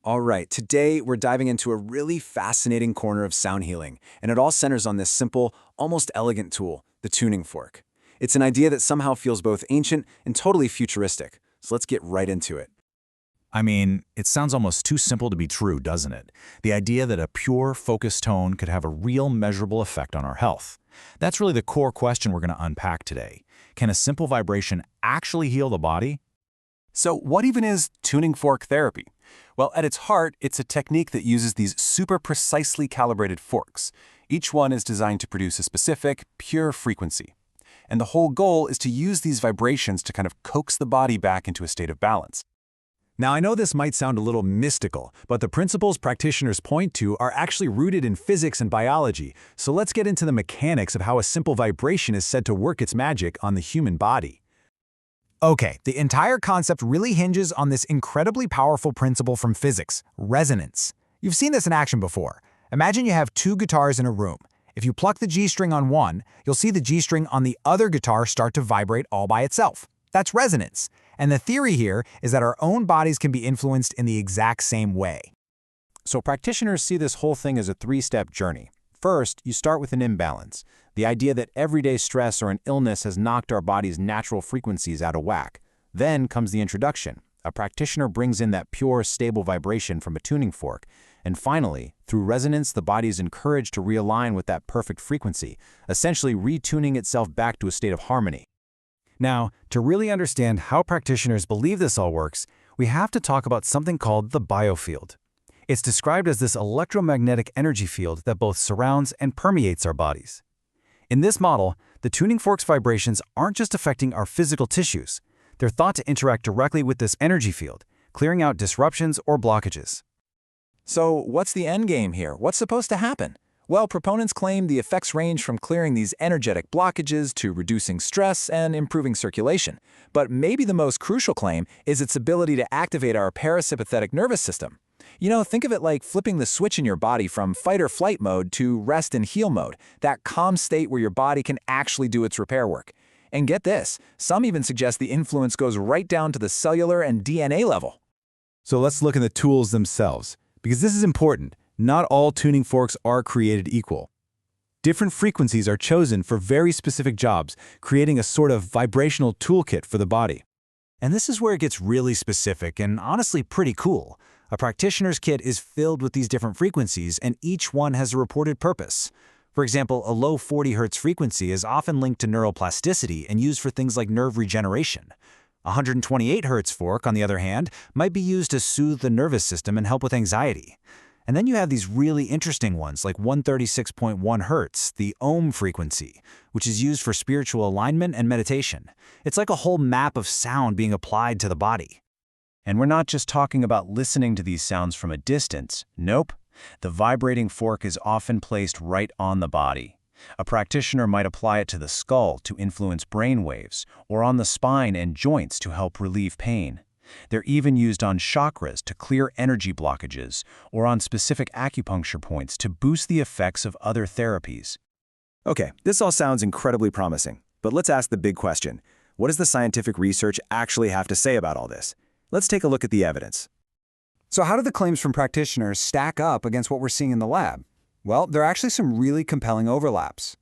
All right, today we're diving into a really fascinating corner of sound healing, and it all centers on this simple, almost elegant tool, the tuning fork. It's an idea that somehow feels both ancient and totally futuristic, so let's get right into it. I mean, it sounds almost too simple to be true, doesn't it? The idea that a pure, focused tone could have a real measurable effect on our health. That's really the core question we're going to unpack today. Can a simple vibration actually heal the body? So what even is tuning fork therapy? Well, at its heart, it's a technique that uses these super precisely calibrated forks. Each one is designed to produce a specific, pure frequency. And the whole goal is to use these vibrations to kind of coax the body back into a state of balance. Now, I know this might sound a little mystical, but the principles practitioners point to are actually rooted in physics and biology, so let's get into the mechanics of how a simple vibration is said to work its magic on the human body. Okay, the entire concept really hinges on this incredibly powerful principle from physics, resonance. You've seen this in action before. Imagine you have two guitars in a room. If you pluck the G string on one, you'll see the G string on the other guitar start to vibrate all by itself. That's resonance. And the theory here is that our own bodies can be influenced in the exact same way. So practitioners see this whole thing as a three-step journey. First, you start with an imbalance, the idea that everyday stress or an illness has knocked our body's natural frequencies out of whack. Then comes the introduction. A practitioner brings in that pure, stable vibration from a tuning fork. And finally, through resonance, the body is encouraged to realign with that perfect frequency, essentially retuning itself back to a state of harmony. Now, to really understand how practitioners believe this all works, we have to talk about something called the biofield. It's described as this electromagnetic energy field that both surrounds and permeates our bodies. In this model, the tuning fork's vibrations aren't just affecting our physical tissues. They're thought to interact directly with this energy field, clearing out disruptions or blockages. So what's the end game here? What's supposed to happen? Well, proponents claim the effects range from clearing these energetic blockages to reducing stress and improving circulation. But maybe the most crucial claim is its ability to activate our parasympathetic nervous system. Think of it like flipping the switch in your body from fight or flight mode to rest and heal mode, that calm state where your body can actually do its repair work. And get this, some even suggest the influence goes right down to the cellular and DNA level. So let's look at the tools themselves, because this is important. Not all tuning forks are created equal. Different frequencies are chosen for very specific jobs, creating a sort of vibrational toolkit for the body. And this is where it gets really specific and honestly pretty cool. A practitioner's kit is filled with these different frequencies, and each one has a reported purpose. For example, a low 40 Hz frequency is often linked to neuroplasticity and used for things like nerve regeneration. A 128 Hz fork, on the other hand, might be used to soothe the nervous system and help with anxiety. And then you have these really interesting ones like 136.1 Hz, the Ohm frequency, which is used for spiritual alignment and meditation. It's like a whole map of sound being applied to the body. And we're not just talking about listening to these sounds from a distance. Nope. The vibrating fork is often placed right on the body. A practitioner might apply it to the skull to influence brain waves, or on the spine and joints to help relieve pain. They're even used on chakras to clear energy blockages, or on specific acupuncture points to boost the effects of other therapies. Okay, this all sounds incredibly promising, but let's ask the big question. What does the scientific research actually have to say about all this? Let's take a look at the evidence. So how do the claims from practitioners stack up against what we're seeing in the lab? Well, there are actually some really compelling overlaps.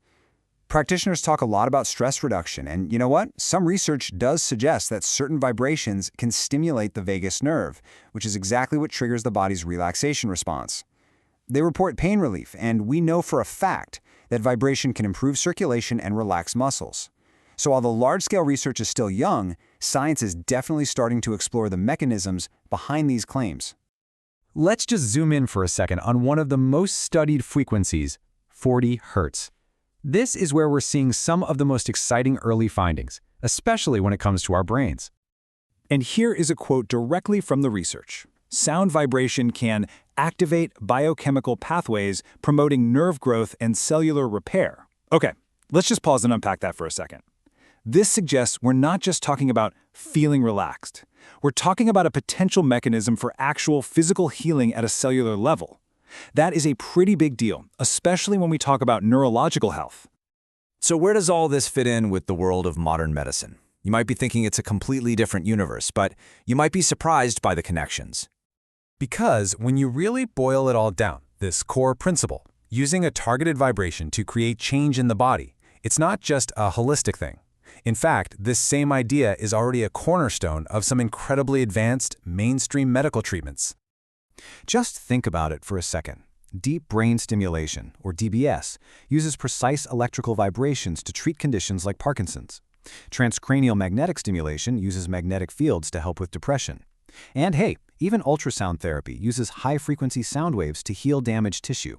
Practitioners talk a lot about stress reduction, and you know what? Some research does suggest that certain vibrations can stimulate the vagus nerve, which is exactly what triggers the body's relaxation response. They report pain relief, and we know for a fact that vibration can improve circulation and relax muscles. So while the large-scale research is still young, science is definitely starting to explore the mechanisms behind these claims. Let's just zoom in for a second on one of the most studied frequencies, 40 Hz. This is where we're seeing some of the most exciting early findings, especially when it comes to our brains. And here is a quote directly from the research. Sound vibration can activate biochemical pathways promoting nerve growth and cellular repair. Okay, let's just pause and unpack that for a second. This suggests we're not just talking about feeling relaxed. We're talking about a potential mechanism for actual physical healing at a cellular level. That is a pretty big deal, especially when we talk about neurological health. So where does all this fit in with the world of modern medicine? You might be thinking it's a completely different universe, but you might be surprised by the connections. Because when you really boil it all down, this core principle, using a targeted vibration to create change in the body, it's not just a holistic thing. In fact, this same idea is already a cornerstone of some incredibly advanced mainstream medical treatments. Just think about it for a second. Deep brain stimulation, or DBS, uses precise electrical vibrations to treat conditions like Parkinson's. Transcranial magnetic stimulation uses magnetic fields to help with depression. And hey, even ultrasound therapy uses high-frequency sound waves to heal damaged tissue.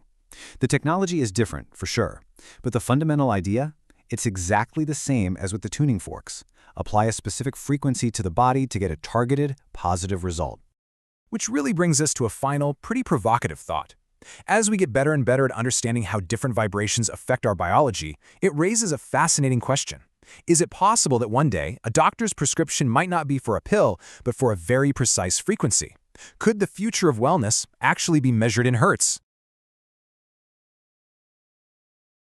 The technology is different, for sure, but the fundamental idea? It's exactly the same as with the tuning forks. Apply a specific frequency to the body to get a targeted, positive result. Which really brings us to a final, pretty provocative thought. As we get better and better at understanding how different vibrations affect our biology, it raises a fascinating question. Is it possible that one day, a doctor's prescription might not be for a pill, but for a very precise frequency? Could the future of wellness actually be measured in hertz?